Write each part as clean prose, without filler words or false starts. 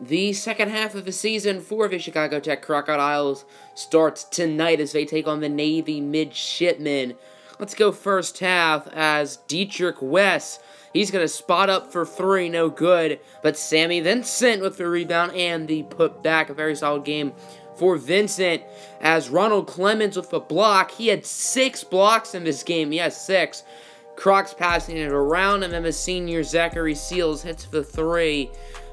The second half of the season for the Chicago Tech Crocodiles starts tonight as they take on the Navy Midshipmen. Let's go first half as Dietrich West. He's going to spot up for three, no good. But Sammy Vincent with the rebound and the putback. A very solid game for Vincent as Ronald Clemens with the block. He had 6 blocks in this game. He has 6. Crocs passing it around, and then the senior Zachary Seals hits the 3.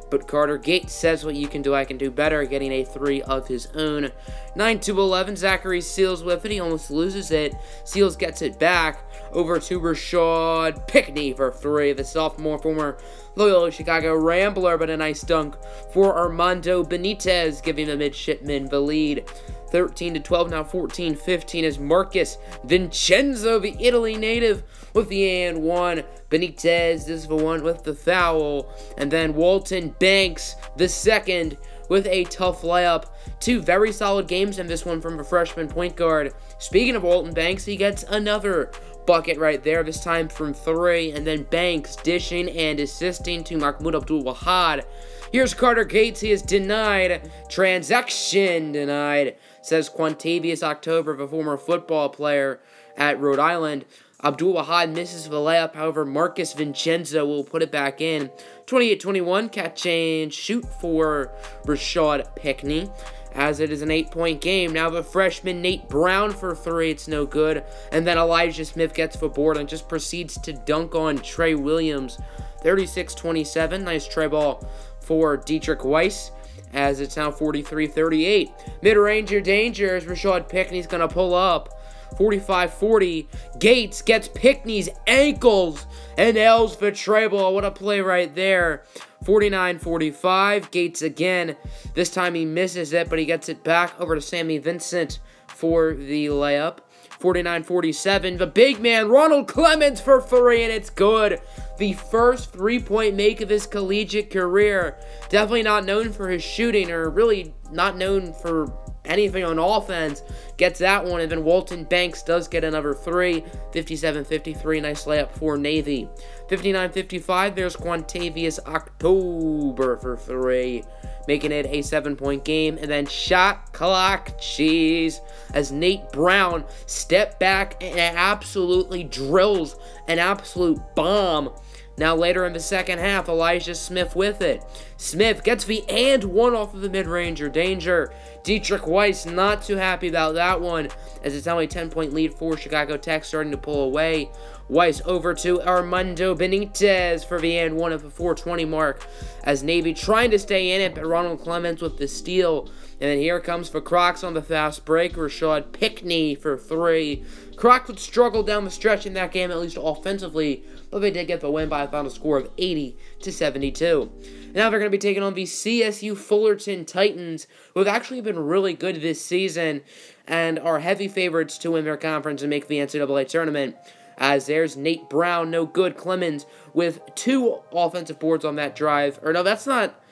But Carter Gates says, what you can do, I can do better, getting a 3 of his own. 9-11, Zachary Seals with it. He almost loses it. Seals gets it back over to Rashad Pickney for 3. The sophomore, former Loyola Chicago Rambler, but a nice dunk for Armando Benitez, giving the Midshipmen the lead. 13-12, now 14-15 as Marcus Vincenzo, the Italy native, with the and 1. Benitez is the one with the foul. And then Walton Banks, the second, with a tough layup. 2 very solid games in this one from a freshman point guard. Speaking of Walton Banks, he gets another bucket right there, this time from 3. And then Banks dishing and assisting to Mahmoud Abdul-Wahad. Here's Carter Gates. He is denied. Transaction denied, says Quantavious October, the former football player at Rhode Island. Abdul-Wahad misses the layup. However, Marcus Vincenzo will put it back in. 28-21, catch and shoot for Rashad Pickney, as it is an 8-point game. Now the freshman Nate Brown for 3. It's no good. And then Elijah Smith gets the board and just proceeds to dunk on Trey Williams. 36-27. Nice try ball for Dietrich Weiss, as it's now 43-38. Mid-ranger danger as Rashad Pickney's going to pull up. 45-40. Gates gets Pickney's ankles and nails the tray ball. What a play right there. 49-45. Gates again. This time he misses it, but he gets it back over to Sammy Vincent for the layup. 49-47. The big man, Ronald Clemens for 3, and it's good. The first 3-point make of his collegiate career. Definitely not known for his shooting, or really not known for anything on offense. Gets that one, and then Walton Banks does get another 3. 57-53, nice layup for Navy. 59-55, there's Quantavious October for 3, making it a 7-point game. And then shot clock cheese as Nate Brown stepped back and absolutely drills an absolute bomb. Now later in the second half, Elijah Smith with it. Smith gets the and 1 off of the mid-ranger danger. Dietrich Weiss not too happy about that one, as it's now a 10-point lead for Chicago Tech, starting to pull away. Weiss over to Armando Benitez for the and 1 of the 4:20 mark, as Navy trying to stay in it, but Ronald Clemens with the steal. And then here comes for Crocs on the fast break, Rashad Pickney for 3. Crocs would struggle down the stretch in that game, at least offensively, but they did get the win by a final score of 80-72. Now they're going to be taking on the CSU Fullerton Titans, who have actually been really good this season and are heavy favorites to win their conference and make the NCAA tournament. As there's Nate Brown, no good. Clemens with 2 offensive boards on that drive. Or no, that's not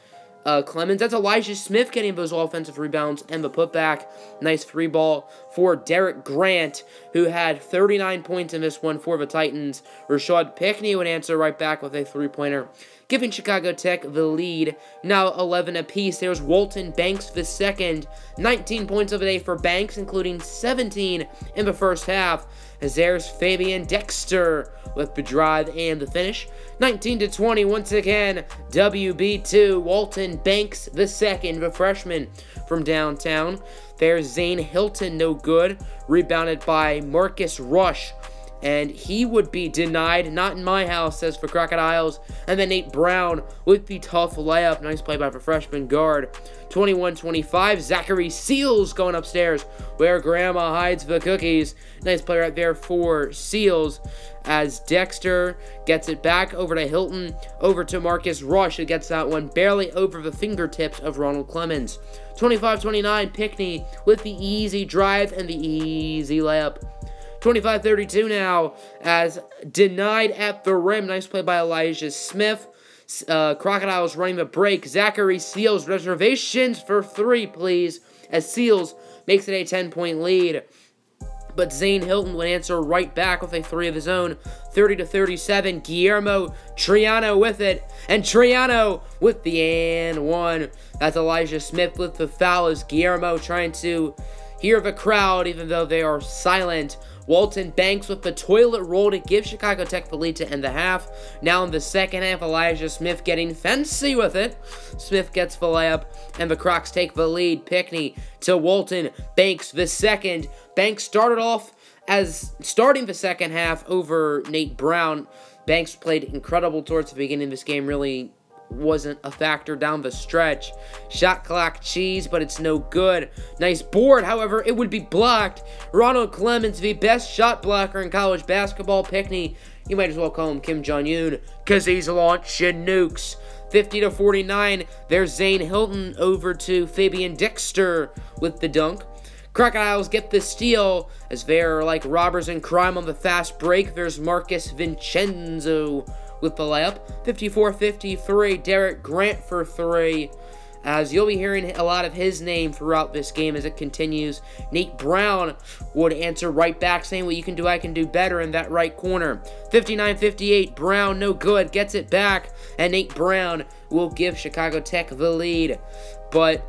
Clemens. That's Elijah Smith getting those offensive rebounds and the putback. Nice 3 ball for Derek Grant, who had 39 points in this one for the Titans. Rashad Pickney would answer right back with a 3-pointer, giving Chicago Tech the lead. Now 11 apiece. There's Walton Banks the second. 19 points of the day for Banks, including 17 in the first half. As there's Fabian Dexter with the drive and the finish. 19-20 once again. WB2. Walton Banks the second, the freshman from downtown. There's Zane Hilton, no good. Rebounded by Marcus Rush, and he would be denied. Not in my house, says for Crocodiles. And then Nate Brown with the tough layup. Nice play by the freshman guard. 21-25, Zachary Seals going upstairs where Grandma hides the cookies. Nice play right there for Seals, as Dexter gets it back over to Hilton, over to Marcus Rush, who gets that one barely over the fingertips of Ronald Clemens. 25-29, Pickney with the easy drive and the easy layup. 25-32 now, as denied at the rim. Nice play by Elijah Smith. Crocodiles running the break. Zachary Seals, reservations for 3, please, as Seals makes it a 10-point lead. but Zane Hilton would answer right back with a 3 of his own, 30-37. Guillermo Triano with it, and Triano with the and one. That's Elijah Smith with the foul as Guillermo trying to hear the crowd even though they are silent. Walton Banks with the toilet roll to give Chicago Tech the lead to end the half. Now in the second half, Elijah Smith getting fancy with it. Smith gets the layup, and the Crocs take the lead. Pickney to Walton Banks the second. Banks started off as starting the second half over Nate Brown. Banks played incredible towards the beginning of this game, really wasn't a factor down the stretch. Shot clock cheese, but it's no good. Nice board, however, it would be blocked. Ronald Clemens, the best shot blocker in college basketball. Pickney, you might as well call him Kim Jong-un, because he's launching nukes. 50-49, there's Zane Hilton over to Fabian Dexter with the dunk. Crocodiles get the steal as they're like robbers in crime on the fast break. There's Marcus Vincenzo with the layup. 54-53, Derek Grant for 3. As you'll be hearing a lot of his name throughout this game as it continues. Nate Brown would answer right back saying, what you can do, I can do better in that right corner. 59-58, Brown no good, gets it back, and Nate Brown will give Chicago Tech the lead. But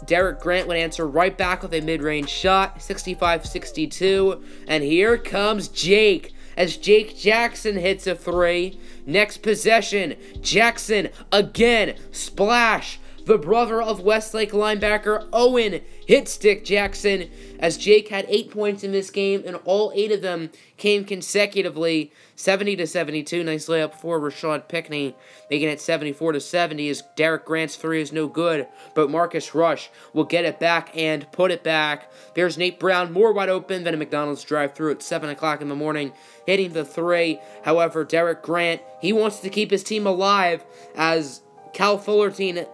Derek Grant would answer right back with a mid-range shot, 65-62, and here comes Jake, as Jake Jackson hits a 3. Next possession, Jackson again, splash. The brother of Westlake linebacker Owen Hitstick Jackson, as Jake had 8 points in this game, and all 8 of them came consecutively. 70-72, nice layup for Rashad Pickney, making it 74-70 as Derek Grant's 3 is no good, but Marcus Rush will get it back and put it back. There's Nate Brown, more wide open than a McDonald's drive-thru at 7 o'clock in the morning, hitting the 3. However, Derek Grant, he wants to keep his team alive as Cal Fullerton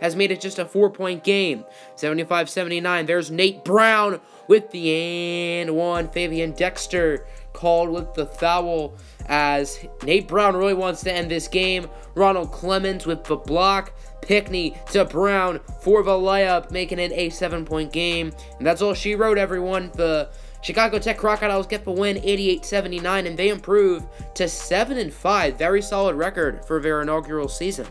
has made it just a 4-point game. 75-79. There's Nate Brown with the and one. Fabian Dexter called with the foul as Nate Brown really wants to end this game. Ronald Clemens with the block. Pickney to Brown for the layup, making it a 7-point game. And that's all she wrote, everyone. The Chicago Tech Crocodiles get the win 88-79, and they improve to 7-5. Very solid record for their inaugural season.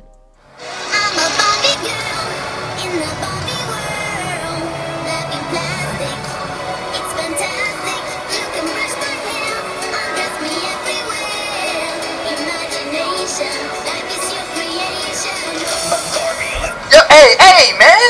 I'm a Barbie girl in the Barbie world. Laughing plastic, it's fantastic. You can brush my hair, undress me everywhere. Imagination, life is your creation. Yo, hey, man!